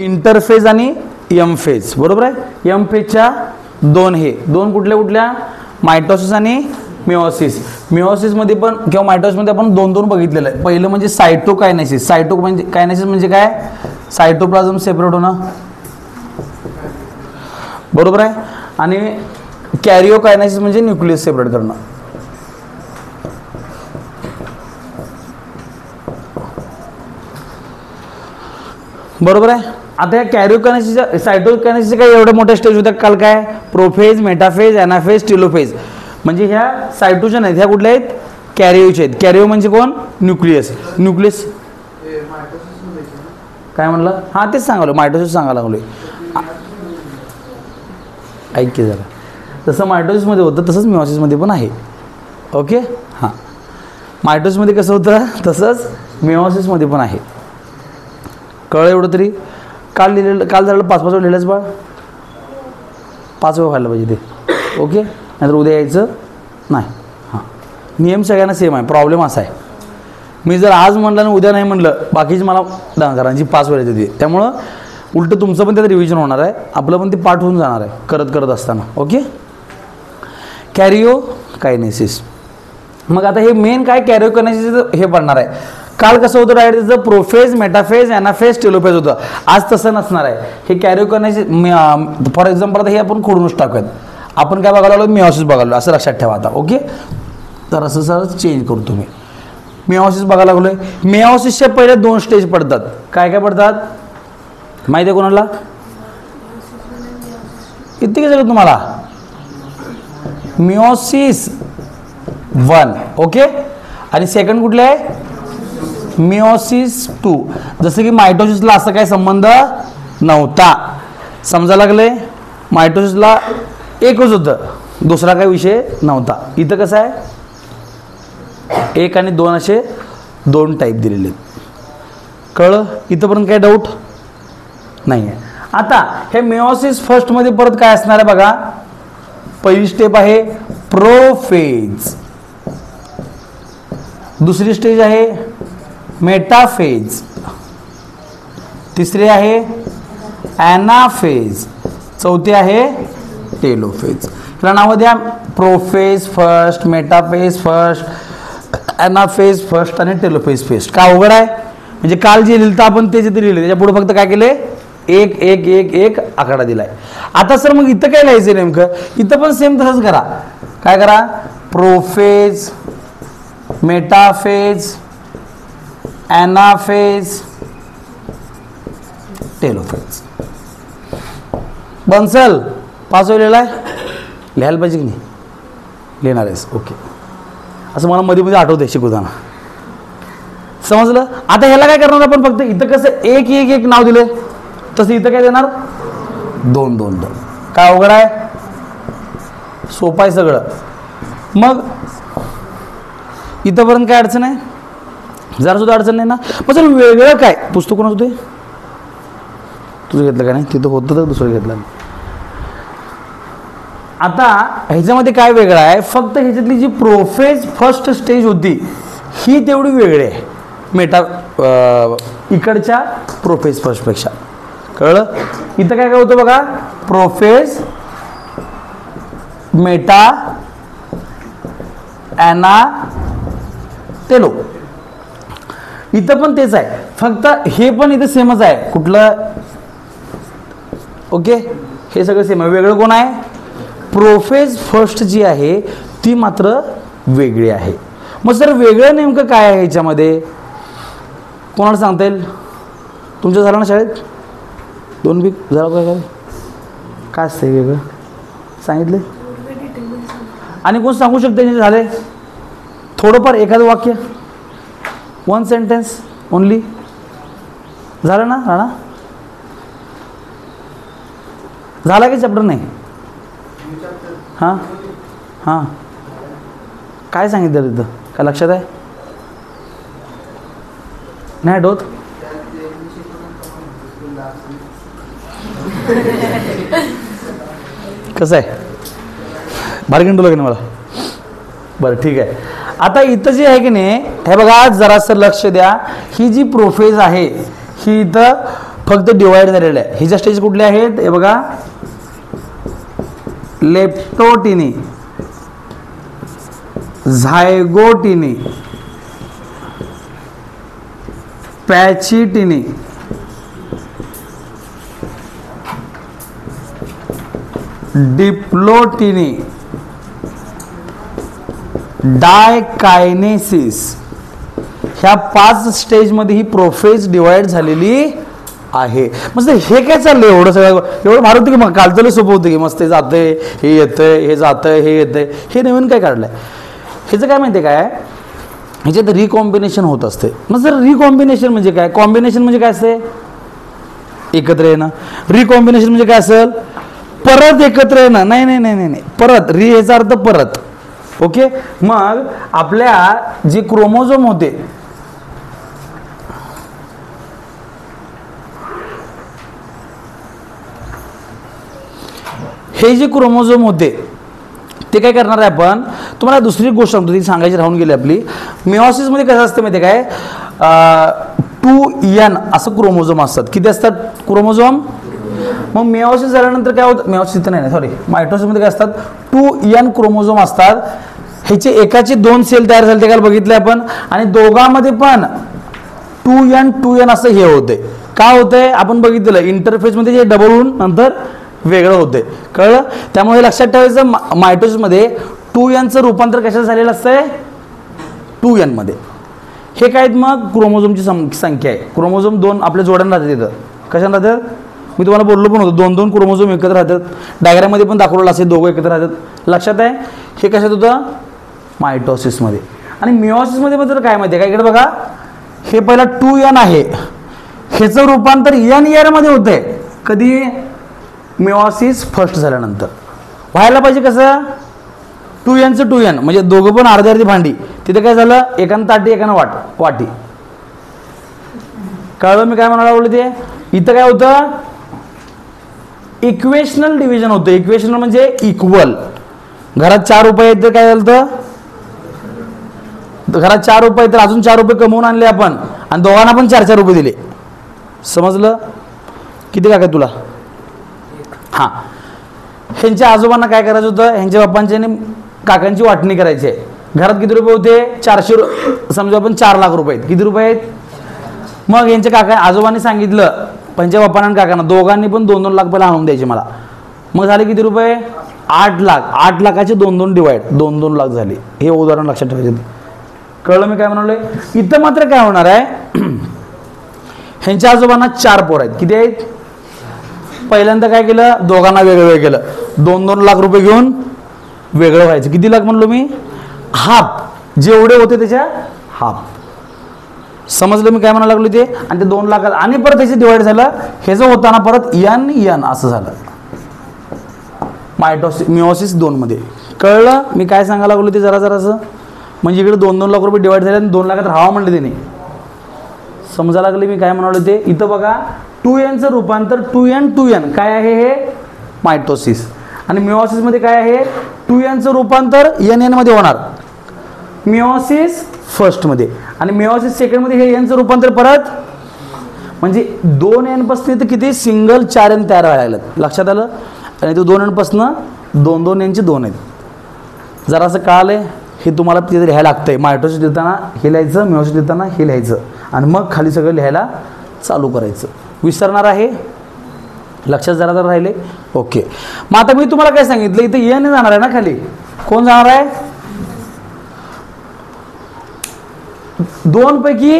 Interphase आणि M phase, बरोबर आहे. एम फेजच्या दोन कुठल्या मायटोसिस आणि मिओसिस. मिओसिसमध्ये पण किंवा मायटोसिसमध्ये आपण दोन बघितलेलं आहे. पहिलं म्हणजे सायटोकायनेसिस. कायनेसिस म्हणजे काय, सायटोप्लाझम सेपरेट होणं, बरोबर आहे. आणि कॅरिओकायनेसिस म्हणजे न्यूक्लियस सेपरेट करणं. बरोबर आहे. आता या कॅरिओकायनेसिसच्या सायटोकायनेसिसच्या काही एवढ्या मोठ्या स्टेज होत्या काल, काय प्रोफेज, मेटाफेज, एनाफेज, टेलोफेज. म्हणजे ह्या सायटोजन आहेत, ह्या कुठल्या आहेत, कॅरिओचे आहेत. कॅरिओ म्हणजे कोण, न्यूक्लियस. न्यूक्लियस काय म्हणलं, हां तेच सांगावलं, मायटोसिस सांगायला लागलोय. ऐक की जरा, जसं मायटोसिसमध्ये होतं तसंच मिओसिसमध्ये पण आहे. ओके, हां मायटोसिसमध्ये कसं होतं तसंच मिओसिसमध्ये पण आहे. कळलं एवढं तरी. काल झालं 5 वेळ लिहिलंच बाळ, 5 वेळ व्हायला पाहिजे ते. ओके, नाहीतर उद्या यायचं नाही. हां नियम सगळ्यांना सेम आहे. प्रॉब्लेम असा आहे, मी जर आज म्हणलं आणि उद्या नाही म्हणलं, बाकीची मला 10 करांची 5 वेळ येते. त्यामुळं उलटं तुमचं पण त्यात रिव्हिजन होणार आहे, आपलं पण ते पाठ होऊन जाणार आहे करत असताना. ओके, कॅरिओकायनेसिस. मग आता हे मेन काय कॅरिओकायनेसिस हे पडणार आहे. काल कसं होतं, डायरेक्ट त्याचं प्रोफेज, मेटाफेज, एनाफेज, टेलोफेज होतं. आज तसं नसणार आहे. हे कॅरिओकायनेसिस फॉर एक्झाम्पल आता हे आपण खोडूनच टाकूयात. आपण काय बघायला लागलो, मिओसिस बघायला, असं लक्षात ठेवा आता. ओके, तर असं चेंज करू तुम्ही. मिओसिस बघायला लागलोय. मिओसिसच्या पहिले 2 स्टेज पडतात. काय पडतात माहिती आहे कोणाला, किती सगळं तुम्हाला, मिओसिस 1. ओके, आणि सेकंड कुठले आहे, मिओसिस 2. जसं की मायटोसिसला असं काय संबंध नव्हता, समजा लागले. मायटोसिसला एकच होतं, दुसरा काही विषय नव्हता. इथं कसं आहे, 1 आणि 2 असे 2 टाईप दिलेले आहेत. कळलं इथंपर्यंत काय डाऊट नाही आहे. आता हे मिओसिस फर्स्टमध्ये परत काय असणार आहे बघा. पहिली स्टेप आहे प्रोफेज, दुसरी स्टेज आहे मेटाफेज, तिसरी आहे एनाफेज, चौथी आहे टेलोफेज. याला नाव द्या prophase first, metaphase first, anaphase first आणि टेलोफेज फर्स्ट. का अवघड आहे, म्हणजे काल जे लिहिलं आपण ते जे लिहिले त्याच्या पुढे फक्त काय केले, 1 1 1 1 आकडा दिलाय. आता सर मग इथं काय लिहायचं नेमकं, इथं पण सेम तसंच करा. काय करा, प्रोफेज, मेटाफेज, एनाफेज, टेलोफेज. बनसल 5 वेळ लिहिलाय, लिहायला पाहिजे की नाही, लिहिणार आहेस. ओके, असं मला मध्ये आठवतंय शिकवताना, समजलं. आता ह्याला काय करणार आपण, फक्त इथं कसं 1 1 1 नाव दिले तसं इथं काय देणार, 2 2 2. काय अवघड आहे, सोपं आहे सगळं. मग इथंपर्यंत काय अडचण आहे, जरा सुद्धा अडचण नाही ना. मग चल वेगळं काय, पुस्तक कोणाचं होते, तुझं घेतलं का नाही, तिथं होतं तर दुसरं घेतलं. आता ह्याच्यामध्ये काय वेगळं आहे, फक्त ह्याच्यातली जी प्रोफेज फर्स्ट स्टेज होती ही तेवढी वेगळी आहे इकडच्या प्रोफेज फर्स्टपेक्षा. कळलं, इथं काय होतं बघा, प्रोफेज, मेटा, एना, टेलो. इथं पण तेच आहे, फक्त हे पण इथं सेमच आहे. कुठलं, ओके, हे सगळं सेम आहे. वेगळं कोण आहे, प्रोफेज फर्स्ट जी आहे ती मात्र वेगळी आहे. मग सर वेगळं नेमकं काय आहे ह्याच्यामध्ये, कोणाला सांगता येईल, तुमच्या झालं ना शाळेत 2 वीक झालं, काय असतं वेगळं सांगितलं, आणि कोण सांगू शकते झाले थोडंफार, एखादं वाक्य, 1 सेंटेन्स ओनली, झालं ना राणा, झाला की चॅप्टर नाही, हां हां काय सांगितलं तिथं, काय लक्षात आहे, नाही आठवत, कसं आहे बार्गेन टोलं की नाही मला, बरं ठीक आहे. आता इथं जे आहे की नाही, हे बघा जरासं लक्ष द्या, ही जी प्रोफेज आहे ही इथं फक्त डिवाइड झालेलं आहे. ह्याच्या स्टेज कुठले आहेत हे बघा, लेप्टोटिनी, झायगोटिनी, पॅचिटिनी, डिप्लोटिनी, डायकायनेसिस. ह्या 5 स्टेजमध्ये ही प्रोफेज डिवाइड झालेली आहे. मस्त हे काय चाललंय एवढं सगळं, एवढं भारी होतं की मग कालचं सोपं होतं की मस्त जातंय हे येतंय हे जातंय हे येतंय. हे नवीन काय काढलंय ह्याचं काय माहिती आहे काय, ह्याच्यात रिकॉम्बिनेशन होत असते. मग जर रिकॉम्बिनेशन म्हणजे काय, कॉम्बिनेशन म्हणजे काय असते एकत्र येणं, रिकॉम्बिनेशन म्हणजे काय असेल परत एकत्र येणं. नाही नाही नाही नाही परत, री याचा अर्थ परत. ओके, मग आपल्या जे क्रोमोझोम होते हे जे क्रोमोझोम होते ते काय करणार आहे आपण, तुम्हाला दुसरी गोष्ट सांगतो ती सांगायची राहून गेली आपली. मेओसिस मध्ये कसं असतं माहिती काय, 2n असं क्रोमोझोम असतात. किती असतात क्रोमोझोम. मग मेओसिस झाल्यानंतर काय होतं, मेओसिस नाही सॉरी मायटोसिस मध्ये काय असतात 2n क्रोमोझोम असतात. ह्याचे एकाचे 2 सेल तयार झाले ते काल बघितले आपण, आणि दोघांमध्ये पण 2n असं हे होते. काय होतंय आपण बघितलं इंटरफेस मध्ये जे डबल होऊन नंतर वेगळं होते, कळलं. त्यामुळे लक्षात ठेवायचं मायटोसिस मध्ये 2nचं रूपांतर कशात झालेलं असतंय 2n मध्ये. हे काय मग क्रोमोझोमची संख्या आहे. क्रोमोझोम 2 आपल्या जोड्यांना राहतात तिथं. कशाने राहतात मी तुम्हाला बोललो पण होतो, 2 क्रोमोझोम एकत्र राहतात. डायग्राममध्ये पण दाखवलेलं असेल दोघं एकत्र राहतात. लक्षात आहे हे कशात होतं मायटोसिसमध्ये. आणि मिओसिसमध्ये मात्र काय माहिती आहे का, इकडे बघा हे पहिला 2n आहे, ह्याचं रूपांतर n मध्ये होतंय. कधी मिओसिस फर्स्ट झाल्यानंतर व्हायला पाहिजे कसं 2nचं 2n म्हणजे दोघं पण अर्धी अर्धी भांडी. तिथे काय झालं एकानं ताटी एकानं वाटी. कळलं मी काय म्हणायला बोलले ते. इथं काय होतं इक्वेशनल डिव्हिजन होतं. इक्वेशनल म्हणजे इक्वल. घरात 4 रुपये आहेत तर काय झालं, घरात 4 रुपये तर अजून 4 रुपये कमवून आणले आपण आणि दोघांना पण 4-4 रुपये दिले. समजलं किती काय तुला. हां, ह्यांच्या आजोबांना काय करायचं होतं, ह्यांच्या बाप्पांची आणि काकांची वाटणी करायची आहे. घरात किती रुपये होते 400 समजा आपण 4 लाख रुपये आहेत. किती रुपये आहेत, मग यांच्या काका आजोबांनी सांगितलं पंच्या बाप्पांना आणि काकांना दोघांनी पण 2-2 लाख पहिला आणून द्यायचे मला. मग झाले किती रुपये 8 लाख. 8 लाखाचे 2-2 डिवाइड 2-2 लाख झाले. हे उदाहरण लक्षात ठेवायचं. कळलं मी काय म्हणालोय. इथं मात्र काय होणार आहे, ह्यांच्या आजोबांना 4 पोर आहेत. किती आहेत, पहिल्यांदा काय केलं दोघांना वेगळं केलं, 2-2 लाख रुपये घेऊन वेगळं व्हायचं. किती लाख म्हणलो मी, हाफ. जेवढे होते त्याच्या हाफ. समजलं मी काय म्हणायला लागलो ते. आणि ते 2 लाख आणि परत त्याचे डिवाइड झालं, हे जो होताना परत n असं झालं मिओसिस 2 मध्ये. कळलं मी काय सांगायला लागलो ते जरासं. म्हणजे इकडे 2-2 लाख रुपये डिवाइड झाले आणि 2 लाखात राहावा म्हणले त्याने. समजायला लागले मी काय म्हणालो ते. इथं बघा 2nचं रूपांतर 2n काय आहे हे मायटोसिस. आणि मिओसिसमध्ये काय आहे 2nचं रूपांतर n मध्ये होणार मिओसिस फर्स्टमध्ये. आणि मिओसिस सेकंडमध्ये हे nचं रूपांतर परत म्हणजे 2n पासून तर किती सिंगल 4n तयार व्हायला लागलं. लक्षात आलं. आणि तो 2n पासून 2-2 2 आहेत. जरासं कळालंय हे तुम्हाला तिथे लिहायला लागतंय. मायटोसिस लिहिताना हे लिहायचं, मिओसिस लिहिताना हे लिहायचं आणि मग खाली सगळं लिहायला चालू करायचं. विसरणार आहे लक्षात जरा राहिले. ओके, मग आता मी तुम्हाला काय सांगितलं इथे n जाणार आहे ना खाली. कोण जाणार आहे 2 पैकी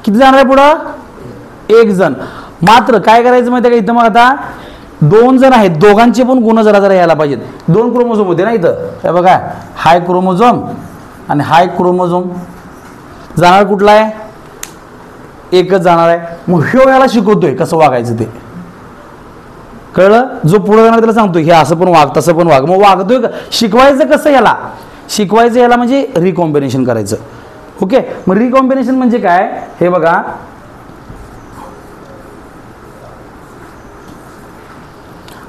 किती जाणार आहे पुढं 1 जण. मात्र काय करायचं माहिती आहे का, इथं मग आता 2 जण आहेत, दोघांचे पण गुण जरा यायला पाहिजेत. 2 क्रोमोझोम होते ना इथं, हे बघा हाय क्रोमोझोम आणि हाय क्रोमोझोम. जाणार कुठला आहे, एकच जाणार आहे. मग ह्यो याला शिकवतोय कसं वागायचं ते. कळलं. जो पुढे जाणार त्याला सांगतोय हे असं पण वाग तसं पण वाग. मग वागतोय का, शिकवायचं कसं याला, शिकवायचं याला म्हणजे रिकॉम्बिनेशन करायचं. ओके, मग रिकॉम्बिनेशन म्हणजे काय हे बघा.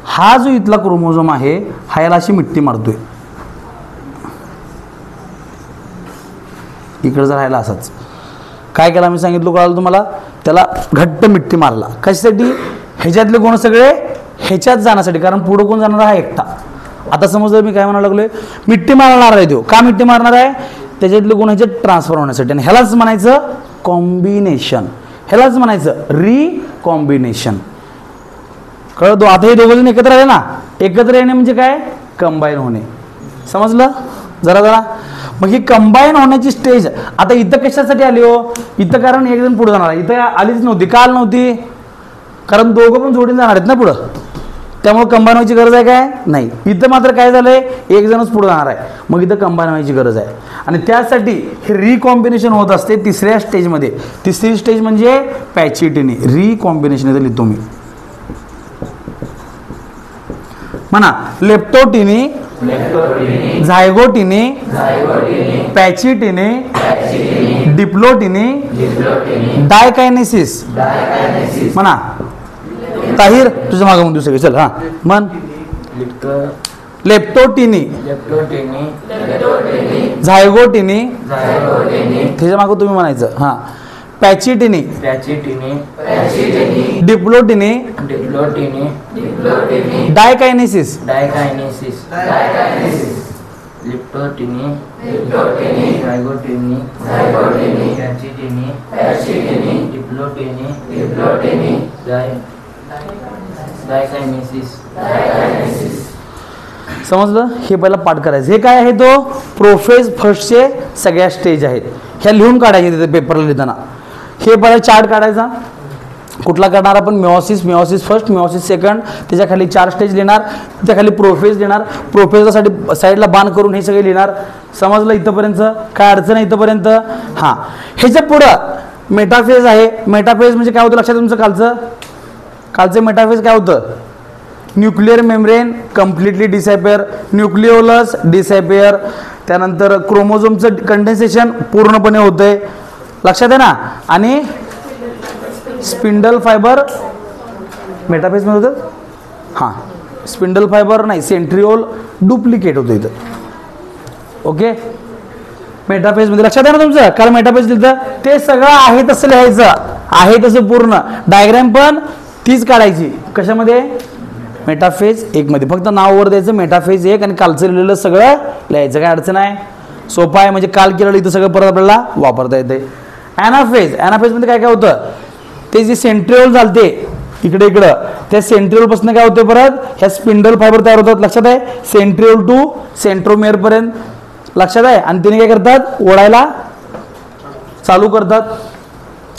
हा जो इथला क्रोमोझोम आहे हा याला अशी मिट्टी मारतोय. इकडे जर राहिला असाच काय केला मी सांगितलं कळालं तुम्हाला. त्याला घट्ट मिठी मारला. कशासाठी? ह्याच्यातले गुण सगळे ह्याच्यात जाण्यासाठी, कारण पुढे कोण जाणार हा एकटा. आता समजलं मी काय म्हणायला लागलोय? मिठी मारणार आहे तो. का मिठी मारणार आहे? त्याच्यातले गुण ह्याच्यात ट्रान्सफर होण्यासाठी. आणि ह्यालाच म्हणायचं कॉम्बिनेशन, ह्यालाच म्हणायचं रिकॉम्बिनेशन. कळतो? आता हे दोघं जण एकत्र आले ना, एकत्र येणे म्हणजे काय? कंबाईन होणे. समजलं? जरा जरा. मग ही कंबाईन होण्याची स्टेज आता इथं कशासाठी आली हो? इथं कारण एक जण पुढे जाणार, इथं आलीच नव्हती. का आली नव्हती? कारण दोघं पण जोडीने जाणार आहेत ना पुढं, त्यामुळे कंबाईन व्हायची गरज आहे काय? नाही. इथं मात्र काय झालंय? एक जणच पुढे जाणार आहे, मग इथं कंबाईन व्हायची गरज आहे. आणि त्यासाठी हे रिकॉम्बिनेशन होत असते तिसऱ्या स्टेजमध्ये. तिसरी स्टेज म्हणजे पॅचिटिनी. रिकॉम्बिनेशन इथं लिहितो मी. म्हणा लेप्टोटिनी, झायगोटिनी, पॅचिटिनी, डिप्लोटिनी, डायकायनेसिस. म्हणा ताहिर तुझ्या मागं म्हणतो सगळे. चल. हां मन. लेप्टोटिनी, झायगोटिनी, त्याच्या मागं तुम्ही म्हणायचं. हां पॅचिटिनी, डिप्लोटिनी, डायकायनेसिस, लिप्टोटिनी, झायगोटिनी, पॅचिटिनी, डिप्लोटिनी, डायकायनेसिस. समजलं? हे पहिला पाठ करायचं. हे काय आहे? तो प्रोफेज फर्स्टचे सगळ्या स्टेज आहेत. ह्या लिहून काढायचे तिथे पेपरला लिहिताना. हे पहिला चार्ट काढायचा. कुठला करणार आपण? Meiosis, meiosis first, meiosis second, त्याच्या खाली 4 स्टेज लिहिणार, त्या खाली प्रोफेज लिहिणार, प्रोफेजसाठी साईडला बाण करून हे सगळे लिहिणार. समजलं इथंपर्यंत? काय अडचण आहे इथंपर्यंत? हां. ह्याच्या पुढं मेटाफेज आहे. मेटाफेज म्हणजे काय होतं लक्षात तुमचं? कालचं मेटाफेज काय होतं? न्यूक्लिअर मेम्ब्रेन कम्प्लिटली डिसॅपियर, न्यूक्लिओलस डिसॅपियर, त्यानंतर क्रोमोझोमचं कंडेन्सेशन पूर्णपणे होतंय. लक्षात आहे ना? आणि स्पिंडल फायबर मेटाफेजमध्ये होतं. हां स्पिंडल फायबर नाही, सेंट्रिओल डुप्लिकेट होतं इथं. ओके. मेटाफेजमध्ये लक्षात आहे ना तुमचं? काल मेटाफेज लिहिलं ते सगळं आहे तसं लिहायचं, आहे तसं पूर्ण. डायग्राम पण तीच काढायची. कशामध्ये? मेटाफेज 1 मध्ये. फक्त नाव वर द्यायचं मेटाफेज 1 आणि कालचं लिहिलेलं सगळं लिहायचं. काय अडचण आहे? सोपं आहे. म्हणजे काल केलेलं इथं सगळं परत आपल्याला वापरता येते. ॲनाफेज, ॲनाफेजमध्ये काय काय होतं? ते जे सेंट्रिओल चालते इकडे त्या सेंट्रिओलपासून काय होते? परत ह्या स्पिंडल फायबर तयार होतात. लक्षात आहे? सेंट्रिओल टू सेंट्रोमेअर पर्यंत. लक्षात आहे? आणि तिने काय करतात? ओढायला चालू करतात.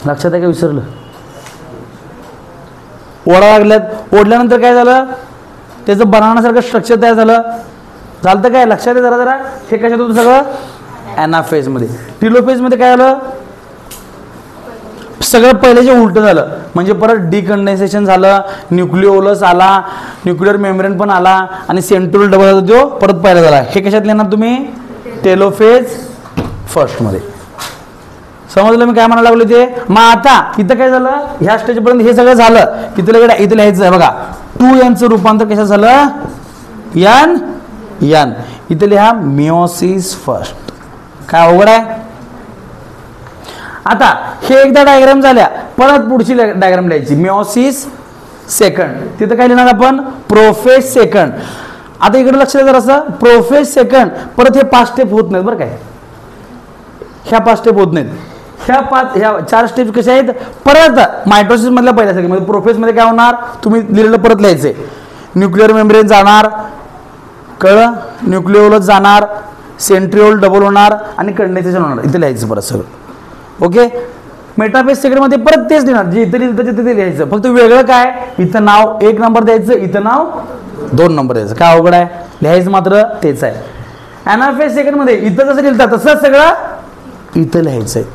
लक्षात आहे का? विसरलं? ओढा लागल्यात. ओढल्यानंतर काय झालं? त्याचं बनावण्यासारखं स्ट्रक्चर तयार झालं. झालं काय? लक्षात आहे? जरा जरा. हे कशात होतं सगळं? ॲनाफेजमध्ये. टिलोफेजमध्ये काय झालं? सगळं पहिले जे उलटं झालं. म्हणजे परत डिकंडेन्सेशन झालं, न्यूक्लिओलस आला, न्यूक्लिअर मेम्ब्रेन पण आला आणि सेंट्रोल डबल झाला तो परत पहिला झाला. हे कशात लिहिणार तुम्ही? टेलोफेज फर्स्टमध्ये. समजलं मी काय म्हणायला लागलो ते? मग आता इथं काय झालं? ह्या स्टेजपर्यंत हे सगळं झालं. इथं लिहायचं आहे बघा. 2n चं रूपांतर कशात झालं? n. इथं लिहा मिओसिस फर्स्ट. काय अवघड आहे? आता हे एकदा डायग्राम झाल्या, परत पुढची डायग्राम लिहायची. Meiosis second. तिथं काय लिहिणार आपण? Prophase second. आता इकडे लक्ष द्या जरासं. प्रोफेज सेकंड परत हे 5 स्टेप होत नाहीत बरं काय? ह्या 5 स्टेप होत नाहीत. ह्या 4 स्टेप कशा आहेत? परत मायटोसिस मधल्या पहिल्या सगळ्या म्हणजे प्रोफेजमध्ये काय होणार? तुम्ही लिहिलेलं परत लिहायचंय. न्यूक्लिअर मेम्ब्रेन जाणार, कळलं? न्यूक्लिओलस जाणार, सेंट्रिओल डबल होणार आणि कंडेन्सेशन होणार. इथे लिहायचं परत सगळं. ओके. मेटाफेज सेकंडमध्ये परत तेच लिहिणार जे इथे लिहिलं तिथे लिहायचं. फक्त वेगळं काय? इथं नाव 1 नंबर द्यायचं, इथं नाव 2 नंबर द्यायचं. काय अवघड आहे? लिहायचं मात्र तेच आहे. ॲनाफेज सेकंडमध्ये इथं जसं लिहिलं तसंच सगळं इथं लिहायचं आहे.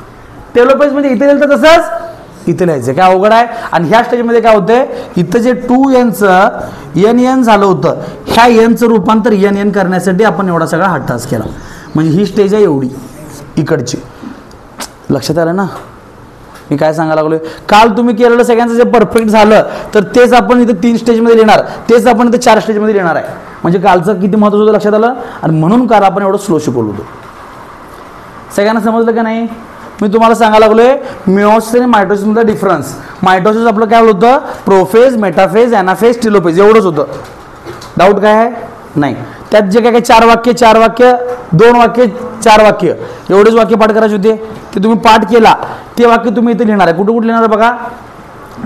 टेलोफेजमध्ये इथं लिहिलं तसंच इथं लिहायचं. काय अवघड आहे? आणि ह्या स्टेजमध्ये काय होतंय? इथं जे 2nचं n झालं होतं, ह्या nचं रूपांतर n करण्यासाठी आपण एवढा सगळा हट्टास केला. म्हणजे ही स्टेज आहे एवढी इकडची. लक्षात आलं ना मी काय सांगायला लागलोय? काल तुम्ही केलेलं सगळ्यांचं जे परफेक्ट झालं तर तेच आपण इथे 3 स्टेजमध्ये लिहिणार, तेच आपण इथे 4 स्टेजमध्ये लिहिणार आहे. म्हणजे कालचं किती महत्त्वाचं होतं लक्षात आलं. आणि म्हणून काल आपण एवढं स्लो शिकवलं होतं. सगळ्यांना समजलं का नाही? मी तुम्हाला सांगायला लागलोय मिओसिस आणि मायटोसिस मध्ये डिफरन्स. मायटोसिस आपलं काय होतं, प्रोफेज, मेटाफेज, एनाफेज, टेलोफेज एवढंच होतं. डाऊट काय आहे? नाही. त्यात जे काय 4 वाक्य 2 वाक्य 4 वाक्य एवढेच वाक्य पाठ करायचे होते ते तुम्ही पाठ केला. ते वाक्य तुम्ही इथे लिहिणार आहे. कुठे कुठे लिहिणार आहे बघा.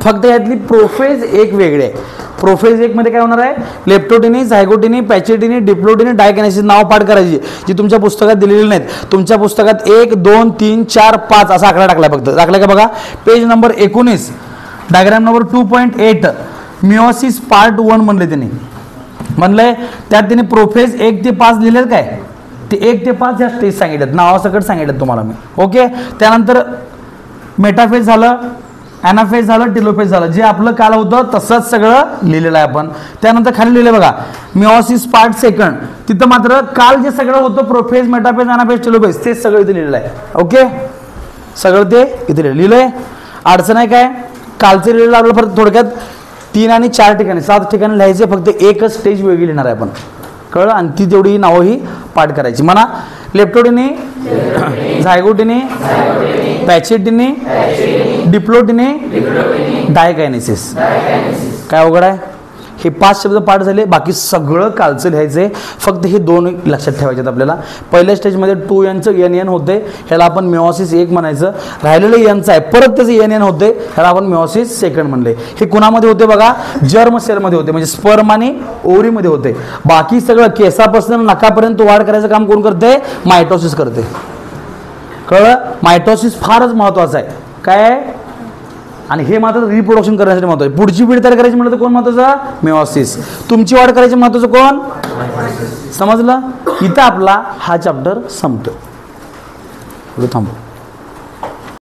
फक्त यातली प्रोफेज एक वेगळे आहे. प्रोफेज एक मध्ये काय होणार आहे, लेप्टोटिनी, झायगोटिनी, पॅचेटिनी, डिप्लोटिनी, डायकॅनेसिस नाव पाठ करायची जी तुमच्या पुस्तकात दिलेली नाहीत. तुमच्या पुस्तकात 1 2 3 4 5 असा आकडा टाकलाय. फक्त टाकलाय का बघा. Page number 19 diagram number 2.8 meiosis part 1 म्हणले त्यांनी. म्हणलंय त्यात त्यांनी प्रोफेज 1 ते 5 लिहिलेत. काय ते 1 ते 5 ह्या स्टेज सांगितल्यात, नावासकट सांगितलं तुम्हाला मी. ओके. त्यानंतर मेटाफेज झालं, एनाफेज झालं, टेलोफेज झालं. जे आपलं काल होतं तसंच सगळं लिहिलेलं आहे आपण. त्यानंतर खाली लिहिलं बघा मिओसिस पार्ट 2. तिथं मात्र काल जे सगळं होतं प्रोफेज, मेटाफेज, एनाफेज, टेलोफेज ते सगळं इथे लिहिलेलं आहे. ओके. सगळं ते इथे लिहिलंय. अडचण आहे काय, कालचं लिहिलेलं आपलं फक्त थोडक्यात 3 आणि 4 ठिकाणी 7 ठिकाणी लिहायचे. फक्त एकच स्टेज वेगळी लिहिणार आहे आपण. कळलं. आणि ती तेवढी नावंही पाठ करायची. म्हणा लेप्टोटिनी, झायगोटिनी, पॅचेटिनी, डिप्लोटिनी, डायकायनेसिस. काय अवघड आहे. हे 5 शब्द पाठ झाले. बाकी सगळं कालचं लिहायचंय. फक्त हे 2 लक्षात ठेवायचे आपल्याला. पहिल्या स्टेजमध्ये 2N चं NN होते, ह्याला आपण मिओसिस 1 म्हणायचं. राहिलेलं Nचं आहे परत त्याचं NN होते, ह्याला आपण मिओसिस 2 म्हणले. हे कुणामध्ये होते बघा, जर्म सेलमध्ये होते, म्हणजे स्पर्म आणि ओव्हरीमध्ये होते. बाकी सगळं केसापासून नखापर्यंत वाढ करायचं काम कोण करते, मायटोसिस करते. कळलं. मायटोसिस फारच महत्वाचं आहे. काय, आणि हे मात्र रिप्रोडक्शन करण्यासाठी महत्वाचं. पुढची पिढी तयार करायची म्हटलं तर कोण महत्वाचं, मिओसिस. तुमची वाढ करायची महत्वाचं कोण, समजलं. इथं आपला हा चॅप्टर संपतो. थांबतो.